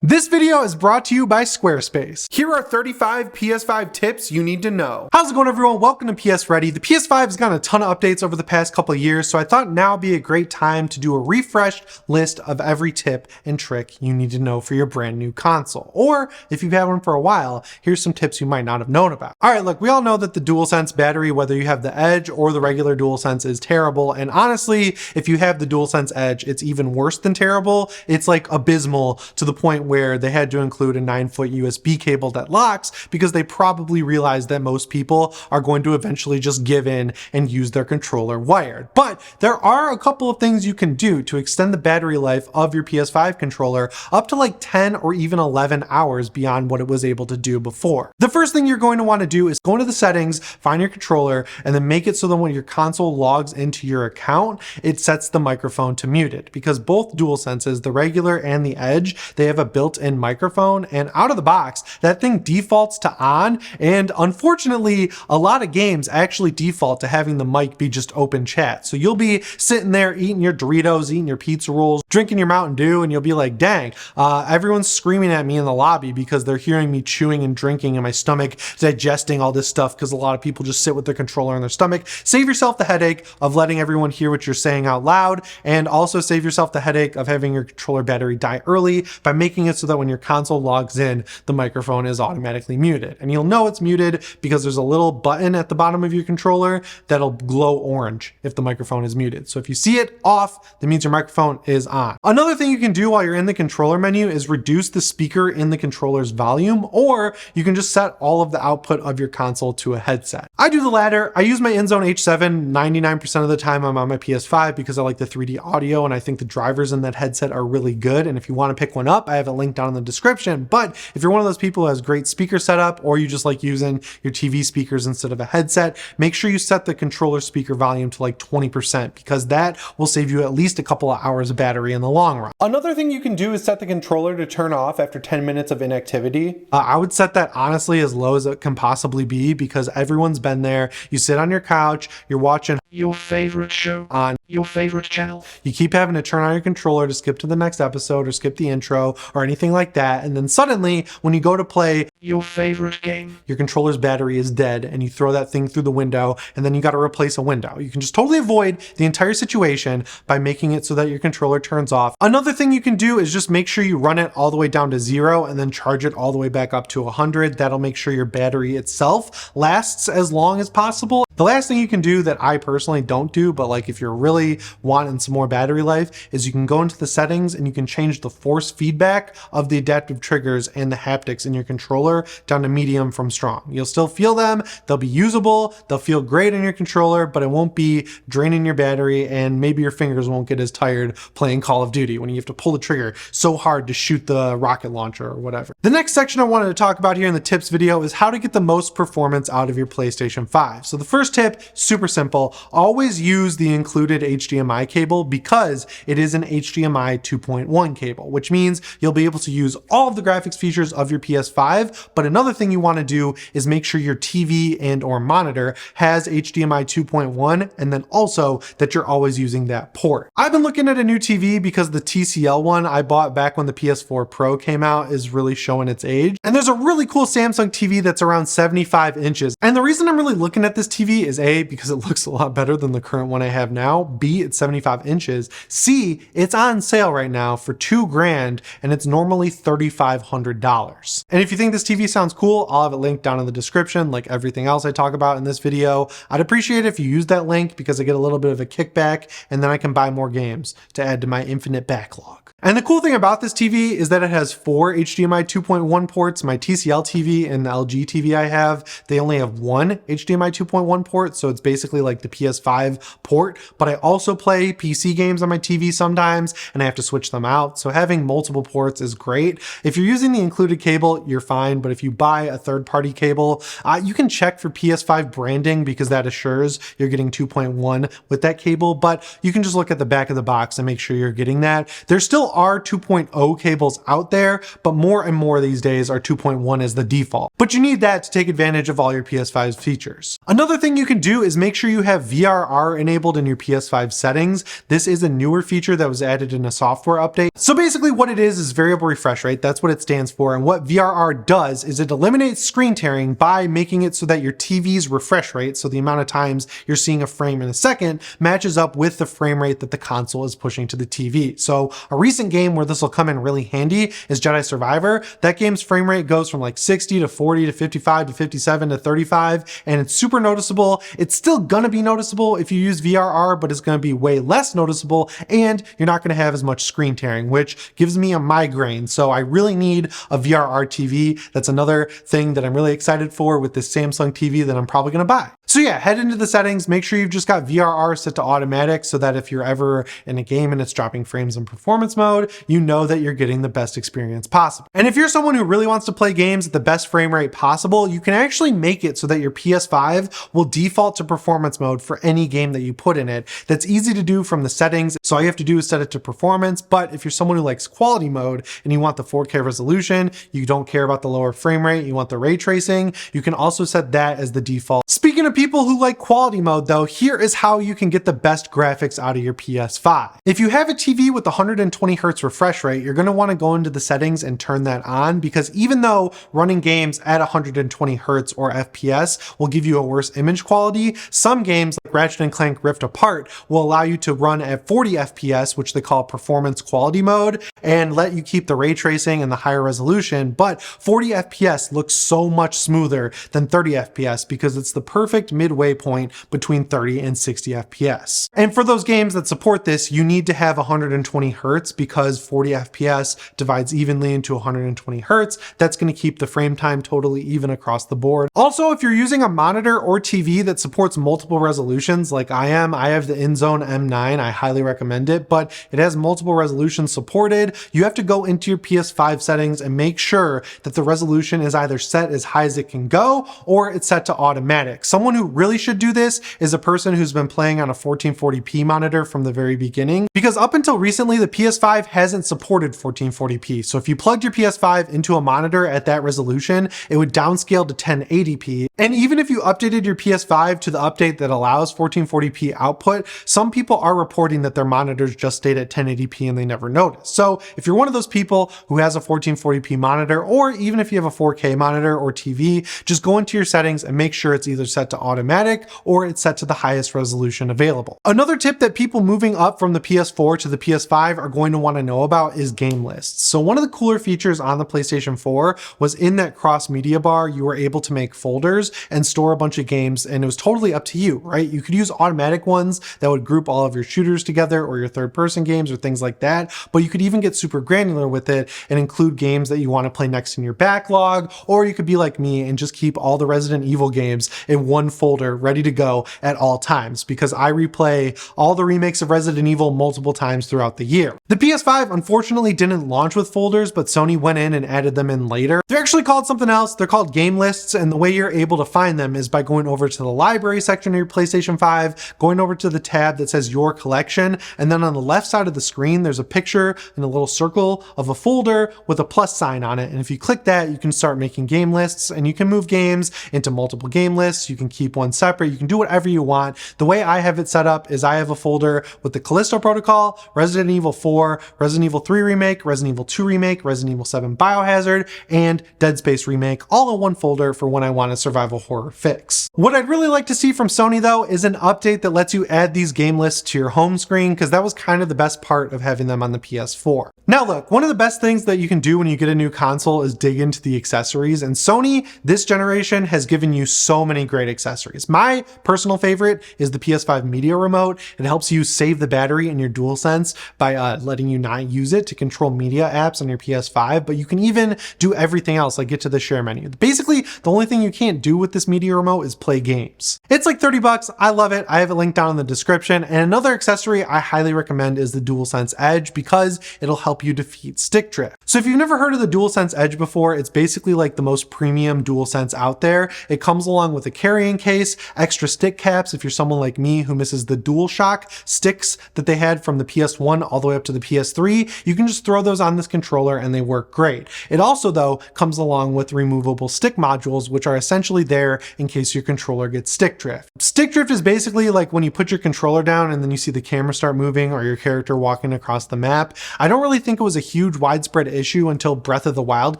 This video is brought to you by Squarespace. Here are 35 PS5 tips you need to know. How's it going, everyone? Welcome to PSReady. The PS5 has gotten a ton of updates over the past couple of years, so I thought now would be a great time to do a refreshed list of every tip and trick you need to know for your brand new console. Or if you've had one for a while, here's some tips you might not have known about. All right, look, we all know that the DualSense battery, whether you have the Edge or the regular DualSense, is terrible. And honestly, if you have the DualSense Edge, it's even worse than terrible. It's like abysmal to the point where they had to include a 9-foot USB cable that locks because they probably realized that most people are going to eventually just give in and use their controller wired. But there are a couple of things you can do to extend the battery life of your PS5 controller up to like 10 or even 11 hours beyond what it was able to do before. The first thing you're going to want to do is go into the settings, find your controller, and then make it so that when your console logs into your account, it sets the microphone to muted, because both DualSenses, the regular and the Edge, they have a built-in microphone, and out of the box that thing defaults to on, and unfortunately a lot of games actually default to having the mic be just open chat. So you'll be sitting there eating your Doritos, eating your pizza rolls, drinking your Mountain Dew, and you'll be like, dang, everyone's screaming at me in the lobby because they're hearing me chewing and drinking and my stomach digesting all this stuff, because a lot of people just sit with their controller in their stomach. Save yourself the headache of letting everyone hear what you're saying out loud, and also save yourself the headache of having your controller battery die early by making it so that when your console logs in, the microphone is automatically muted. And you'll know it's muted because there's a little button at the bottom of your controller that'll glow orange if the microphone is muted. So if you see it off, that means your microphone is on. Another thing you can do while you're in the controller menu is reduce the speaker in the controller's volume, or you can just set all of the output of your console to a headset. I do the latter. I use my InZone H7 99% of the time I'm on my PS5 because I like the 3D audio and I think the drivers in that headset are really good. And if you want to pick one up, I have a link down in the description. But if you're one of those people who has great speaker setup, or you just like using your TV speakers instead of a headset, make sure you set the controller speaker volume to like 20%, because that will save you at least a couple of hours of battery in the long run. Another thing you can do is set the controller to turn off after 10 minutes of inactivity. I would set that honestly as low as it can possibly be, because everyone's been there. You sit on your couch, you're watching your favorite show on your favorite channel. You keep having to turn on your controller to skip to the next episode or skip the intro or anything like that. And then suddenly when you go to play your favorite game, your controller's battery is dead and you throw that thing through the window, and then you got to replace a window. You can just totally avoid the entire situation by making it so that your controller turns off. Another thing you can do is just make sure you run it all the way down to 0 and then charge it all the way back up to 100. That'll make sure your battery itself lasts as long as possible. The last thing you can do that I personally don't do, but like if you're really wanting some more battery life, is you can go into the settings and you can change the force feedback of the adaptive triggers and the haptics in your controller down to medium from strong. You'll still feel them, they'll be usable, they'll feel great in your controller, but it won't be draining your battery, and maybe your fingers won't get as tired playing Call of Duty when you have to pull the trigger so hard to shoot the rocket launcher or whatever. The next section I wanted to talk about here in the tips video is how to get the most performance out of your PlayStation 5. So the first tip, super simple, always use the included HDMI cable, because it is an HDMI 2.1 cable, which means you'll be able to use all of the graphics features of your PS5. But another thing you want to do is make sure your TV and or monitor has HDMI 2.1, and then also that you're always using that port. I've been looking at a new TV because the TCL one I bought back when the PS4 Pro came out is really showing its age. And there's a really cool Samsung TV that's around 75 inches. And the reason I'm really looking at this TV is A, because it looks a lot better than the current one I have now. B, it's 75 inches. C, it's on sale right now for $2,000 and it's normally $3,500. And if you think this TV sounds cool, I'll have it linked down in the description like everything else I talk about in this video. I'd appreciate it if you use that link because I get a little bit of a kickback, and then I can buy more games to add to my infinite backlog. And the cool thing about this TV is that it has 4 HDMI 2.1 ports. My TCL TV and the LG TV I have, they only have 1 HDMI 2.1 port, so it's basically like the PS5 port. But I also play PC games on my TV sometimes, and I have to switch them out. So having multiple ports is great. If you're using the included cable, you're fine. fine, but if you buy a third-party cable, you can check for PS5 branding because that assures you're getting 2.1 with that cable, but you can just look at the back of the box and make sure you're getting that. There still are 2.0 cables out there, but more and more these days are 2.1 as the default. But you need that to take advantage of all your PS5's features. Another thing you can do is make sure you have VRR enabled in your PS5 settings. This is a newer feature that was added in a software update. So basically what it is variable refresh rate. That's what it stands for. And what VRR does is it eliminates screen tearing by making it so that your TV's refresh rate, so the amount of times you're seeing a frame in a second, matches up with the frame rate that the console is pushing to the TV. So a recent game where this will come in really handy is Jedi Survivor. That game's frame rate goes from like 60 to 40 to 55 to 57 to 35, and it's super noticeable. It's still gonna be noticeable if you use VRR, but it's gonna be way less noticeable, and you're not gonna have as much screen tearing, which gives me a migraine. So I really need a VRR TV. That's another thing that I'm really excited for with this Samsung TV that I'm probably gonna buy. So yeah, head into the settings, make sure you've just got VRR set to automatic so that if you're ever in a game and it's dropping frames in performance mode, you know that you're getting the best experience possible. And if you're someone who really wants to play games at the best frame rate possible, you can actually make it so that your PS5 will default to performance mode for any game that you put in it. That's easy to do from the settings. So all you have to do is set it to performance. But if you're someone who likes quality mode and you want the 4K resolution, you don't care about the lower frame rate, you want the ray tracing, you can also set that as the default. Speaking of people who like quality mode though, here is how you can get the best graphics out of your PS5. If you have a TV with 120 Hz refresh rate, you're going to want to go into the settings and turn that on, because even though running games at 120 Hz or FPS will give you a worse image quality, some games like Ratchet & Clank Rift Apart will allow you to run at 40 FPS, which they call performance quality mode, and let you keep the ray tracing and the higher resolution. But 40 FPS looks so much smoother than 30 FPS because it's the perfect midway point between 30 and 60 FPS. And for those games that support this, you need to have 120 Hz because 40 FPS divides evenly into 120 Hz. That's going to keep the frame time totally even across the board. Also, if you're using a monitor or TV that supports multiple resolutions like I have the InZone M9, I highly recommend it, but it has multiple resolutions supported. You have to go into your PS5 settings and make sure that the resolution is either set as high as it can go or it's set to automatic. Someone who really should do this is a person who's been playing on a 1440p monitor from the very beginning, because up until recently the PS5 hasn't supported 1440p. So if you plugged your PS5 into a monitor at that resolution, it would downscale to 1080p. And even if you updated your PS5 to the update that allows 1440p output, some people are reporting that their monitors just stayed at 1080p and they never noticed. So if you're one of those people who has a 1440p monitor, or even if you have a 4K monitor or TV, just go into your settings and make sure it's either set to automatic or it's set to the highest resolution available. Another tip that people moving up from the PS4 to the PS5 are going to want to know about is game lists. So one of the cooler features on the PlayStation 4 was in that cross media bar, you were able to make folders and store a bunch of games, and it was totally up to you, right? You could use automatic ones that would group all of your shooters together or your third person games or things like that, but you could even get super granular with it and include games that you want to play next in your backlog, or you could be like me and just keep all the Resident Evil games in one folder ready to go at all times, because I replay all the remakes of Resident Evil multiple times throughout the year. The PS5 unfortunately didn't launch with folders, but Sony went in and added them in later. They're actually called something else. They're called game lists, and the way you're able to find them is by going over to the library section of your PlayStation 5, going over to the tab that says your collection, and then on the left side of the screen there's a picture in a little circle of a folder with a plus sign on it, and if you click that you can start making game lists, and you can move games into multiple game lists. You can keep one separate, you can do whatever you want. The way I have it set up is I have a folder with the Callisto Protocol, Resident Evil 4, Resident Evil 3 Remake, Resident Evil 2 Remake, Resident Evil 7 Biohazard, and Dead Space Remake, all in one folder for when I want a survival horror fix. What I'd really like to see from Sony though is an update that lets you add these game lists to your home screen, because that was kind of the best part of having them on the PS4. Now look, one of the best things that you can do when you get a new console is dig into the accessories, and Sony this generation has given you so many great accessories. accessories. My personal favorite is the PS5 media remote. It helps you save the battery in your DualSense by letting you not use it to control media apps on your PS5, but you can even do everything else, like get to the share menu. Basically, the only thing you can't do with this media remote is play games. It's like 30 bucks. I love it. I have it linked down in the description. And another accessory I highly recommend is the DualSense Edge because it'll help you defeat stick drift. So if you've never heard of the DualSense Edge before, it's basically like the most premium DualSense out there. It comes along with a carrying case, extra stick caps if you're someone like me who misses the DualShock sticks that they had from the PS1 all the way up to the PS3. You can just throw those on this controller and they work great. It also, though, comes along with removable stick modules, which are essentially there in case your controller gets stick drift. Stick drift is basically like when you put your controller down and then you see the camera start moving or your character walking across the map. I don't really think it was a huge widespread issue until Breath of the Wild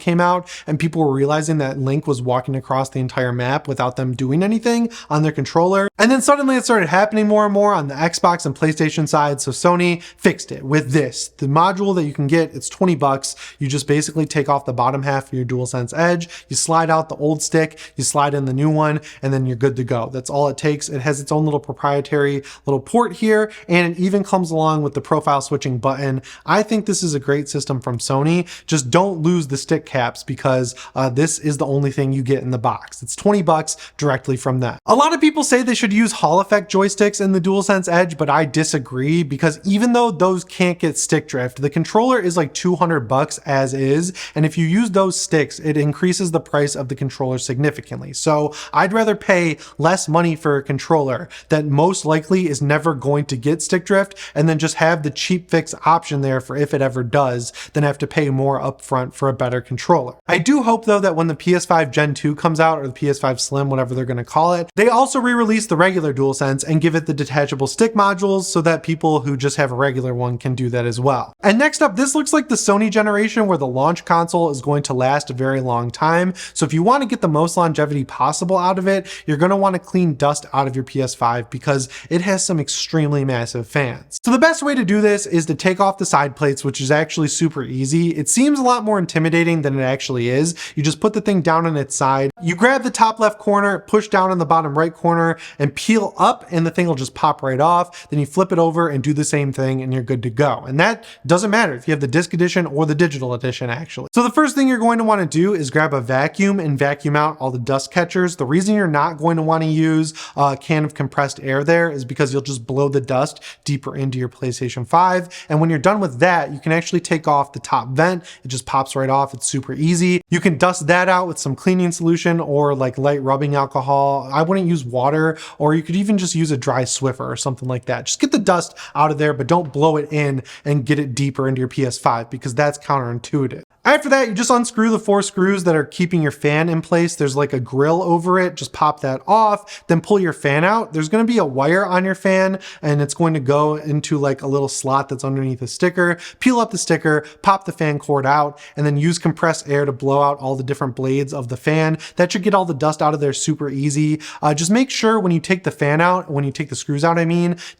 came out and people were realizing that Link was walking across the entire map without them doing anything on their controller. And then suddenly it started happening more and more on the Xbox and PlayStation side, so Sony fixed it with this. The module that you can get, it's 20 bucks. You just basically take off the bottom half of your DualSense Edge, you slide out the old stick, you slide in the new one, and then you're good to go. That's all it takes. It has its own little proprietary little port here, and it even comes along with the profile switching button. I think this is a great system from Sony. Just don't lose the stick caps because this is the only thing you get in the box. It's 20 bucks directly from that. A lot of people say they should use Hall effect joysticks in the DualSense Edge, but I disagree because even though those can't get stick drift, the controller is like 200 bucks as is, and if you use those sticks, it increases the price of the controller significantly. So I'd rather pay less money for a controller that most likely is never going to get stick drift and then just have the cheap fix option there for if it ever does, than have to pay more upfront for a better controller. I do hope though that when the PS5 Gen 2 comes out, or the PS5 Slim, whatever they're going to call it, they also re-release the regular DualSense and give it the detachable stick modules so that people who just have a regular one can do that as well. And next up, this looks like the Sony generation where the launch console is going to last a very long time. So if you want to get the most longevity possible out of it, you're going to want to clean dust out of your PS5 because it has some extremely massive fans. So the best way to do this is to take off the side plates, which is actually super easy. It seems a lot more intimidating than it actually is. You just put the thing down on its side, you grab the top left corner, push down on the bottom right corner and peel up and the thing will just pop right off. Then you flip it over and do the same thing and you're good to go. And that doesn't matter if you have the disc edition or the digital edition actually. So the first thing you're going to want to do is grab a vacuum and vacuum out all the dust catchers. The reason you're not going to want to use a can of compressed air there is because you'll just blow the dust deeper into your PlayStation 5. And when you're done with that, you can actually take off the top vent. It just pops right off. It's super easy. You can dust that out with some cleaning solution or like light rubbing alcohol. I wouldn't use water, or you could even just use a dry Swiffer or something like that. Just get the dust out of there, but don't blow it in and get it deeper into your PS5 because that's counterintuitive. After that, you just unscrew the 4 screws that are keeping your fan in place. There's like a grill over it. Just pop that off, then pull your fan out. There's going to be a wire on your fan and it's going to go into like a little slot that's underneath the sticker. Peel up the sticker, pop the fan cord out, and then use compressed air to blow out all the different blades of the fan. That should get all the dust out of there super easy. Just make sure when you take the fan out, when you take the screws out,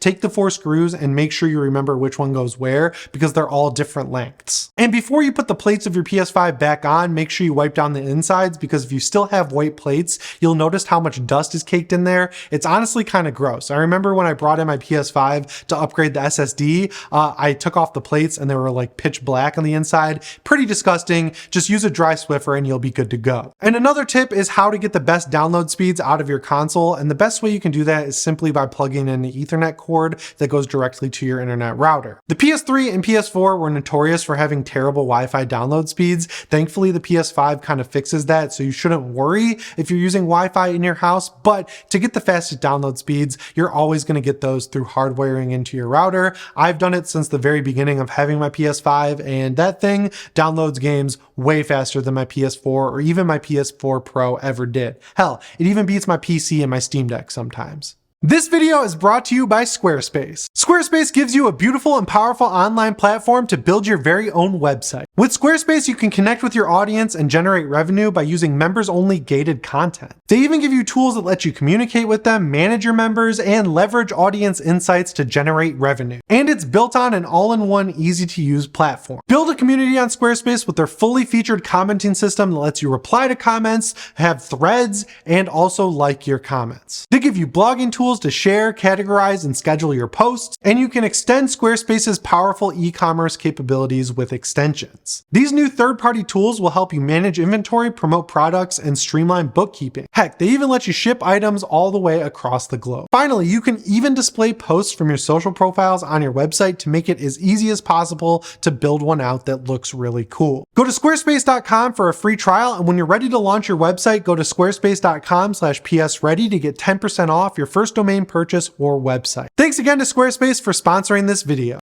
take the 4 screws and make sure you remember which one goes where because they're all different lengths. And before you put the plates of your PS5 back on, make sure you wipe down the insides because if you still have white plates, you'll notice how much dust is caked in there. It's honestly kind of gross. I remember when I brought in my PS5 to upgrade the SSD, I took off the plates and they were like pitch black on the inside. Pretty disgusting. Just use a dry Swiffer and you'll be good to go. And another tip is how to get the best download speeds out of your console. And the best way you can do that is simply by plugging in an Ethernet cord that goes directly to your internet router. The PS3 and PS4 were notorious for having terrible Wi-Fi download speeds. Thankfully, the PS5 kind of fixes that, so you shouldn't worry if you're using Wi-Fi in your house, but to get the fastest download speeds, you're always going to get those through hardwiring into your router. I've done it since the very beginning of having my PS5, and that thing downloads games way faster than my PS4 or even my PS4 Pro ever did. Hell, it even beats my PC and my Steam Deck sometimes. This video is brought to you by Squarespace. Squarespace gives you a beautiful and powerful online platform to build your very own website. With Squarespace, you can connect with your audience and generate revenue by using members-only gated content. They even give you tools that let you communicate with them, manage your members, and leverage audience insights to generate revenue. And it's built on an all-in-one, easy-to-use platform. Build a community on Squarespace with their fully featured commenting system that lets you reply to comments, have threads, and also like your comments. They give you blogging tools to share, categorize, and schedule your posts, and you can extend Squarespace's powerful e-commerce capabilities with extensions. These new third-party tools will help you manage inventory, promote products, and streamline bookkeeping. Heck, they even let you ship items all the way across the globe. Finally, you can even display posts from your social profiles on your website to make it as easy as possible to build one out that looks really cool. Go to squarespace.com for a free trial, and when you're ready to launch your website, go to squarespace.com/PSReady to get 10% off your first domain purchase or website. Thanks again to Squarespace for sponsoring this video.